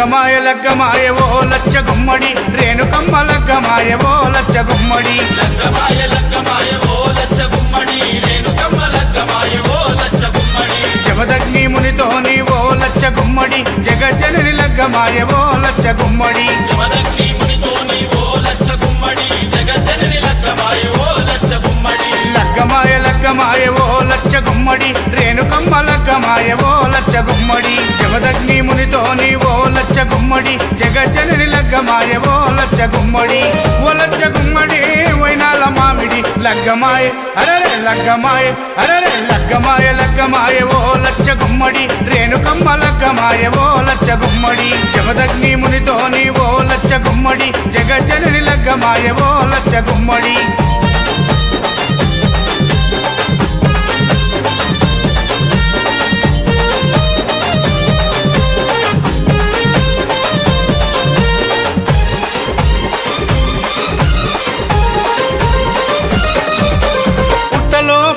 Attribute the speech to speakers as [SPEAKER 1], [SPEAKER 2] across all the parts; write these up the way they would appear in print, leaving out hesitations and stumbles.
[SPEAKER 1] లగ్గమాయ లగ్గమాయ ఓ లచ్చ గుమ్మడి రేణుకమ్మ లగ్గమాయ ఓ లచ్చ గుమ్మడి
[SPEAKER 2] లగ్గమాయ లగ్గమాయ ఓ లచ్చ గుమ్మడి రేణుకమ్మ లగ్గమాయ ఓ లచ్చ గుమ్మడి
[SPEAKER 1] జమదగ్ని మునితోని ఓ లచ్చ గుమ్మడి జగజ్జనని లగ్గమాయ ఓ లచ్చ గుమ్మడి
[SPEAKER 2] జమదగ్ని మునితోని ఓ లచ్చ గుమ్మడి జగజ్జనని లగ్గమాయ ఓ లచ్చ గుమ్మడి
[SPEAKER 1] లగ్గమాయ లగ్గమాయ ఓ లచ్చ గుమ్మడి రేణుకమ్మ లగ్గమాయ ఓ లచ్చ గుమ్మడి జమదగ్ని మునితోని ఓ లచ్చ గుమ్మడి జగజ్జనని లగ్గమాయ ఓ లచ్చ గుమ్మడి ఓ లచ్చ గుమ్మడి వైనాల మామిడి లగ్గమాయ అరరే లగ్గమాయ అరరే లగ్గమాయ లగ్గమాయ ఓ లచ్చ గుమ్మడి రేణుకమ్మ లగ్గమాయ ఓ లచ్చ గుమ్మడి జమదగ్ని మునితోని ఓ లచ్చ గుమ్మడి జగజ్జనని లగ్గమాయ ఓ లచ్చ గుమ్మడి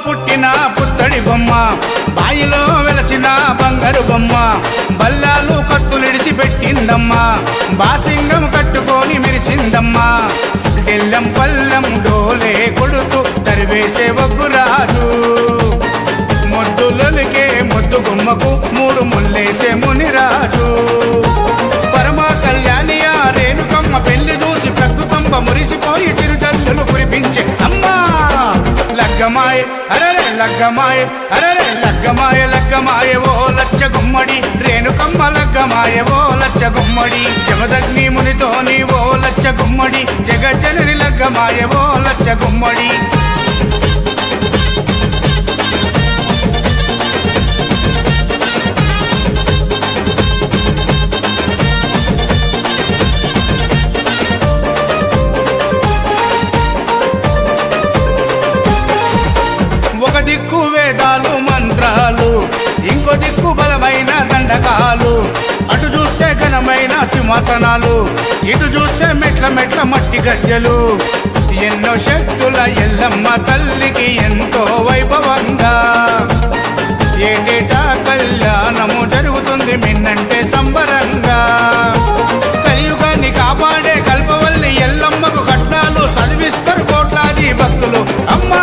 [SPEAKER 1] పుట్టిన పుత్తడి బొమ్మ బాయిలో వెలసిన బంగారు బొమ్మ బల్లాలు కత్తులిడిచి పెట్టిందమ్మా బాసింగం కట్టుకొని మెరిసిందమ్మా డెల్లం పల్లం డోలే కొడుతూ తరివేసే ఒగ్గురాజు మొద్దులకే మొద్దు గుమ్మకు మూడు ముల్లేసే మునిరాజు పరమా కళ్యాణి ఆ రేణుకమ్మ పెళ్లి దూసి ప్రకృతంబ మురిసిపోయి చిరుజల్లులు కురిపించే అమ్మా లగ్గమాయ అరరే లగ్గమాయ అరరే లగ్గమాయ లగ్గమాయ ఓ లచ్చ గుమ్మడి రేణుకమ్మ లగ్గమాయ ఓ లచ్చ గుమ్మడి జమదగ్ని మునితోని ఓ లచ్చ గుమ్మడి జగజ్జనని లగ్గమాయ ఓ లచ్చ గుమ్మడి ఒక దిక్కు వేదాలు మంత్రాలు ఇంకో దిక్కు బలమైన దండకాలు అటు చూస్తే ఘనమైన సింహాసనాలు ఇటు చూస్తే మెట్ల మెట్ల మట్టి గజ్జలు ఎన్నో శక్తుల ఎల్లమ్మ తల్లికి ఎంతో వైభవంగా ఏటేటా కళ్యాణము జరుగుతుంది మిన్నంటే సంబరంగా కలియుగాన్ని కాపాడే కల్పవల్లి ఎల్లమ్మకు కట్నాలు చదివిస్తారు కోట్లాది భక్తులు అమ్మా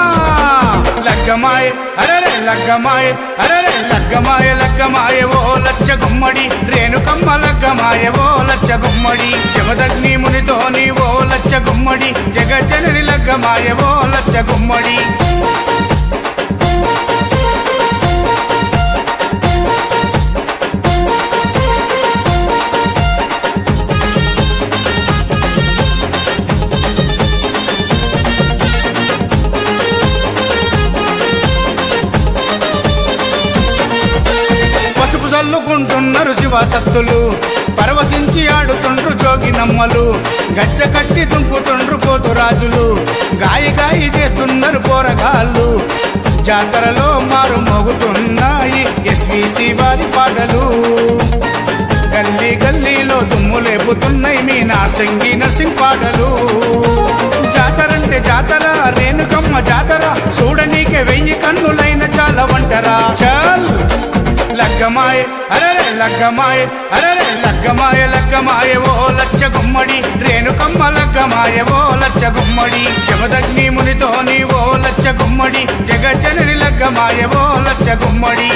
[SPEAKER 1] లగ్గమాయ అరరే లగ్గమాయ అరరే లగ్గమాయ లగ్గమాయ ఓ లచ్చ గుమ్మడి రేణుకమ్మ లగ్గమాయ ఓ లచ్చ గుమ్మడి జమదగ్ని మునితోని ఓ లచ్చ గుమ్మడి జగజ్జనని లగ్గమాయ ఓ లచ్చ గుమ్మడి చల్లుకుంటున్నారు శివసత్తులు పరవశించి ఆడుతుండ్రు జోగినమ్మలు గజ్జ కట్టి తుంపుతుండ్రు పోతురాజులు గాయి గాయి చేస్తున్నారు పోరగాళ్ళు జాతరలో మారు మోగుతున్నాయి ఎస్విసి వారి పాటలు గల్లీ గల్లీలో దుమ్ము లేపుతున్నాయి మీ నార్సింగి నర్సింగ్ పాటలు జాతరంటే జాతర రేణుకమ్మ జాతర చూడనీకే 1000 కన్నులైన చాలా వంటరా చల్ లగ్గమాయ అరరే లగ్గమాయ అరరే లగ్గమాయ లగ్గమాయ ఓ లచ్చ గుమ్మడి రేణుకమ్మ లగ్గమాయ ఓ లచ్చ గుమ్మడి జమదగ్ని మునితోని ఓ లచ్చ గుమ్మడి జగజ్జనని లగ్గమాయ ఓ లచ్చ గుమ్మడి